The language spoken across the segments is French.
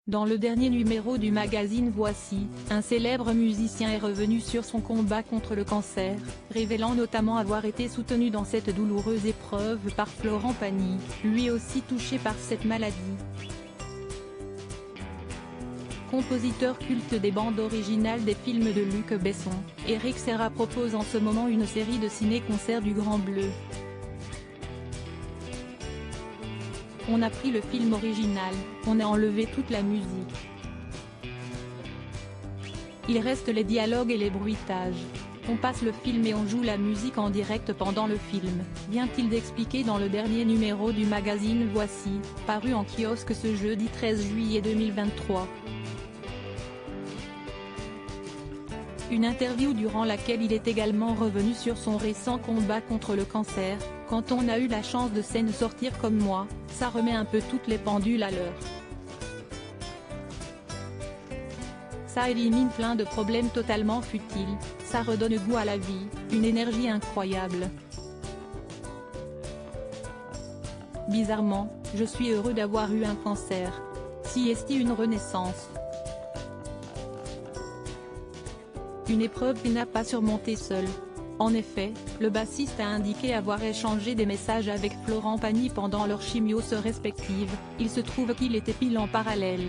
Dans le dernier numéro du magazine Voici, un célèbre musicien est revenu sur son combat contre le cancer, révélant notamment avoir été soutenu dans cette douloureuse épreuve par Florent Pagny, lui aussi touché par cette maladie. Compositeur culte des bandes originales des films de Luc Besson, Éric Serra propose en ce moment une série de ciné-concerts du Grand Bleu. On a pris le film original, on a enlevé toute la musique. Il reste les dialogues et les bruitages. On passe le film et on joue la musique en direct pendant le film, vient-il d'expliquer dans le dernier numéro du magazine Voici, paru en kiosque ce jeudi 13 juillet 2023. Une interview durant laquelle il est également revenu sur son récent combat contre le cancer. Quand on a eu la chance de scène sortir comme moi, ça remet un peu toutes les pendules à l'heure. Ça élimine plein de problèmes totalement futiles, ça redonne goût à la vie, une énergie incroyable. Bizarrement, je suis heureux d'avoir eu un cancer. Si est une renaissance. Une épreuve qu'il n'a pas surmontée seul. En effet, le bassiste a indiqué avoir échangé des messages avec Florent Pagny pendant leurs chimios respectives, il se trouve qu'il était pile en parallèle.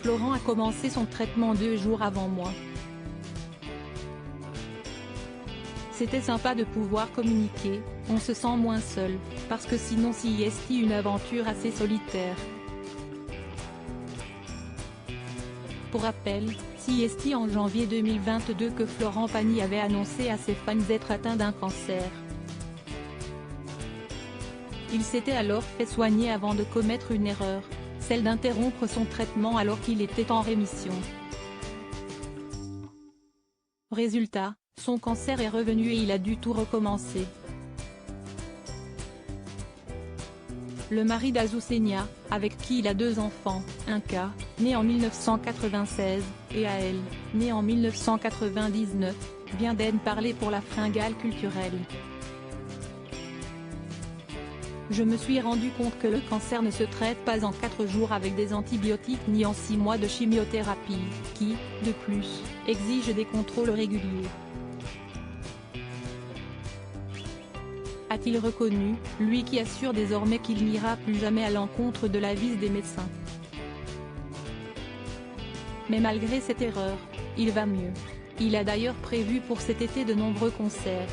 Florent a commencé son traitement 2 jours avant moi. C'était sympa de pouvoir communiquer, on se sent moins seul, parce que sinon c'est une aventure assez solitaire. Pour rappel, c'est en janvier 2022 que Florent Pagny avait annoncé à ses fans être atteint d'un cancer. Il s'était alors fait soigner avant de commettre une erreur, celle d'interrompre son traitement alors qu'il était en rémission. Résultat, son cancer est revenu et il a dû tout recommencer. Le mari d'Azucena, avec qui il a 2 enfants, Inca, né en 1996, et Ael, né en 1999, vient d'en parler pour la Fringale culturelle. Je me suis rendu compte que le cancer ne se traite pas en 4 jours avec des antibiotiques ni en 6 mois de chimiothérapie, qui, de plus, exige des contrôles réguliers. A-t-il reconnu, lui qui assure désormais qu'il n'ira plus jamais à l'encontre de l'avis des médecins. Mais malgré cette erreur, il va mieux. Il a d'ailleurs prévu pour cet été de nombreux concerts.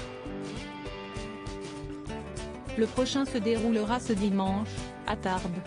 Le prochain se déroulera ce dimanche, à Tarbes.